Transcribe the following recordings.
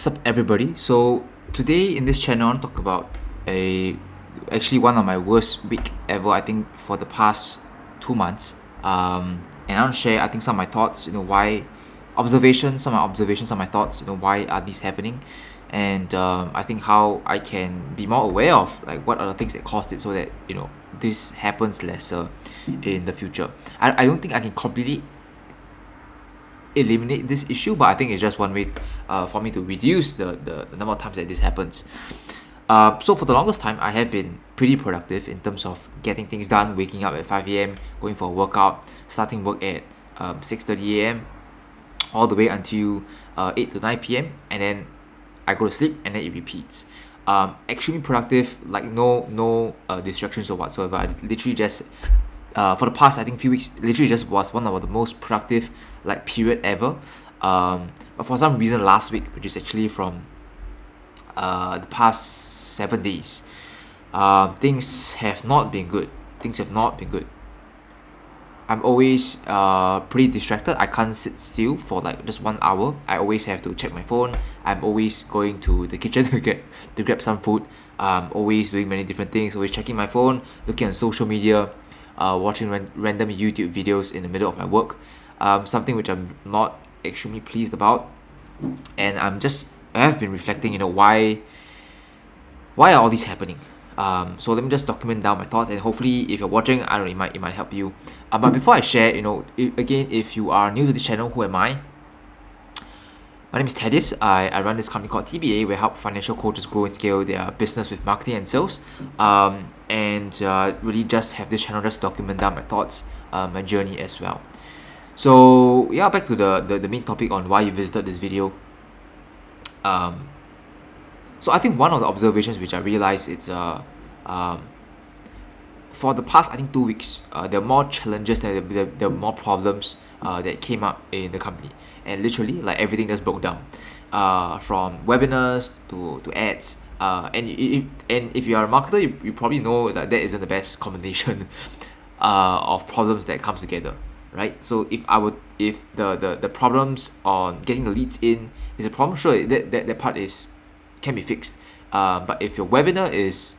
Sup everybody. So today in this channel I want to talk about a actually one of my worst week ever, I think, for the past 2 months. And I want to share, I think, some of my thoughts, why observations, some of my observations, some of my thoughts, why are these happening, and I think how I can be more aware of like what are the things that caused it, so that this happens lesser in the future. I don't think I can completely eliminate this issue, but I think it's just one way for me to reduce the number of times that this happens. So for the longest time, I have been pretty productive in terms of getting things done, waking up at 5 a.m., going for a workout, starting work at 6:30 a.m., all the way until 8 to 9 p.m., and then I go to sleep, and then it repeats. Extremely productive, like no distractions or whatsoever. I literally just for the past, I think, few weeks, literally just was one of the most productive like period ever. But for some reason last week, which is actually from the past 7 days, things have not been good. Things have not been good. I'm always pretty distracted. I can't sit still for like just 1 hour. I always have to check my phone. I'm always going to the kitchen to grab some food. Always doing many different things. Always checking my phone, looking on social media, watching random YouTube videos in the middle of my work. Something which I'm not extremely pleased about, and I have been reflecting. Why are all these happening? So let me just document down my thoughts, and hopefully, if you're watching, I don't know, it might help you. But before I share, again, if you are new to this channel, who am I? My name is Thaddeus. I run this company called TBA, where I help financial coaches grow and scale their business with marketing and sales. And really just have this channel just document down my thoughts, my journey as well. So yeah, back to the main topic on why you visited this video. So I think one of the observations which I realized it's for the past, I think, 2 weeks, there are more challenges, there are more problems that came up in the company, and literally like everything just broke down, from webinars to ads. And if you are a marketer, you probably know that isn't the best combination of problems that comes together, right? So if the problems on getting the leads in is a problem, sure, that part can be fixed. But if your webinar is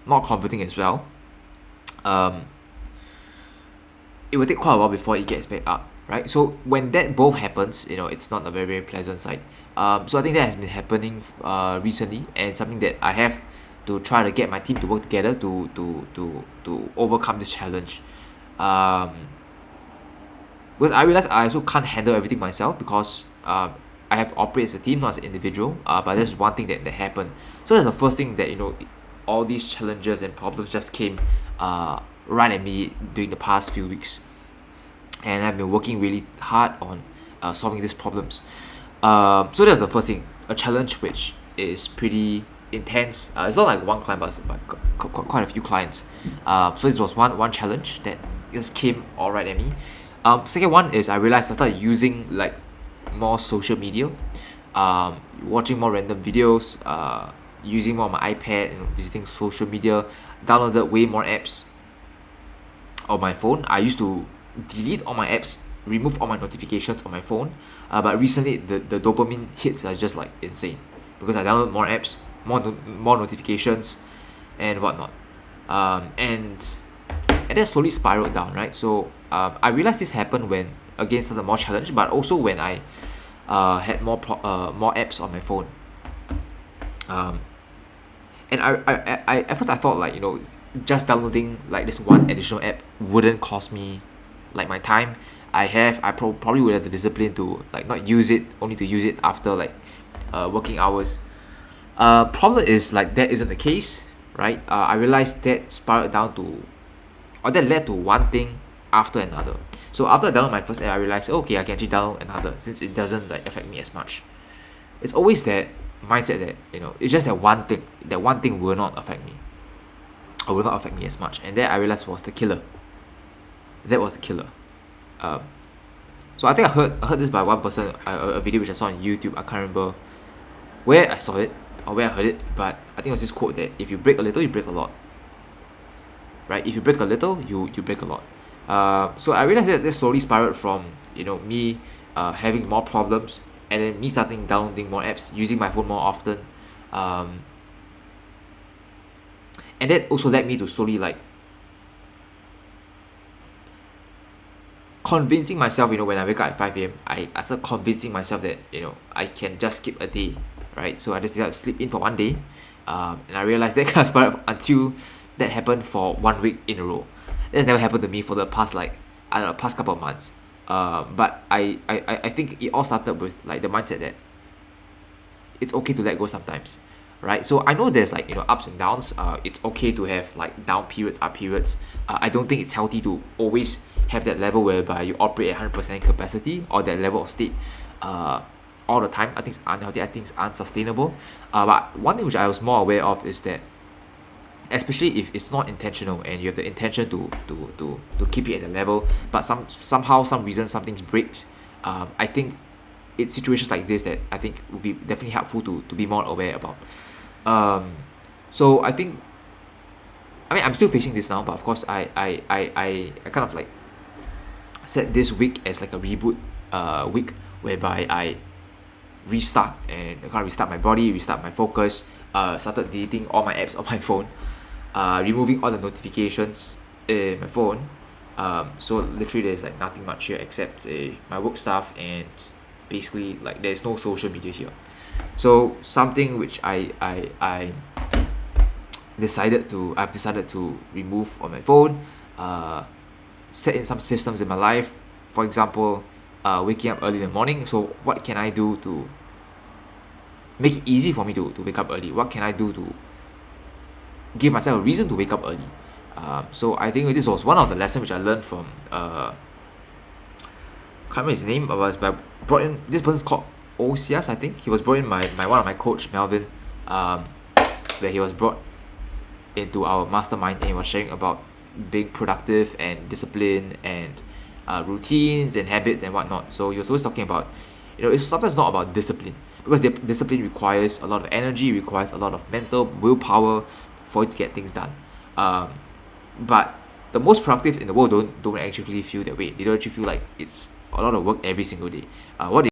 not converting as well, it will take quite a while before it gets back up, right? So when that both happens, it's not a very, very pleasant sight. So I think that has been happening recently, and something that I have to try to get my team to work together to overcome this challenge. Because I realize I also can't handle everything myself, because I have to operate as a team, not as an individual. But that's one thing that happened. So that's the first thing that all these challenges and problems just came right at me during the past few weeks, and I've been working really hard on solving these problems. So that's the first thing, a challenge which is pretty intense. It's not like one client, but quite a few clients. So it was one challenge that just came all right at me. Second one is I realized I started using like more social media, watching more random videos, using more of my iPad, visiting social media, downloaded way more apps on my phone. I used to delete all my apps, remove all my notifications on my phone, but recently the dopamine hits are just like insane, because I download more apps, more notifications, and whatnot, and that slowly spiraled down, right? So I realized this happened when, again, started more challenge, but also when I had more apps on my phone. And I at first I thought, like, just downloading like this one additional app wouldn't cost me like my time. I probably would have the discipline to like not use it, only to use it after like working hours. Problem is, like, that isn't the case, right? I realized that spiraled down to, or that led to one thing after another. So after I download my first app, I realized, okay, I can actually download another, since it doesn't like affect me as much. It's always that mindset that it's just that one thing will not affect me, or will not affect me as much, and that I realized was the killer. That was the killer. So I think I heard this by one person, a video which I saw on YouTube. I can't remember where I saw it or where I heard it, but I think it was this quote that if you break a little, you break a lot. Right? If you break a little, you break a lot. So I realized that slowly spiraled from me having more problems and then me starting downloading more apps, using my phone more often, um, and that also led me to slowly like convincing myself, when I wake up at 5 a.m., I start convincing myself that, I can just skip a day, right? So I just decided to sleep in for one day, and I realized that kind of started until that happened for 1 week in a row. That's never happened to me for the past, like, I don't know, past couple of months. But I think it all started with, like, the mindset that it's okay to let go sometimes, right? So I know there's, like, ups and downs. It's okay to have, like, down periods, up periods. I don't think it's healthy to always have that level whereby you operate at 100% capacity, or that level of state all the time. I think it's unhealthy. I think it's unsustainable. But one thing which I was more aware of is that, especially if it's not intentional and you have the intention to keep it at the level, but somehow, some reason, something breaks, I think it's situations like this that I think would be definitely helpful to be more aware about. So I think, I mean, I'm still facing this now, but of course I kind of like set this week as like a reboot week, whereby I restart and kind of restart my body, restart my focus, started deleting all my apps on my phone, removing all the notifications in my phone. So literally there's like nothing much here except my work stuff, and basically like there's no social media here. So something which I've decided to remove on my phone, set in some systems in my life. For example, waking up early in the morning. So what can I do to make it easy for me to wake up early? What can I do to give myself a reason to wake up early? So I think this was one of the lessons which I learned from can't remember his name, but brought in, this person's called Osias, I think. He was brought in by one of my coach, Melvin, where he was brought into our mastermind, and he was sharing about being productive and discipline and routines and habits and whatnot. So he was always talking about, it's sometimes not about discipline, because the discipline requires a lot of energy, requires a lot of mental willpower for you to get things done. But the most productive in the world don't actually feel that way. They don't actually feel like it's a lot of work every single day. What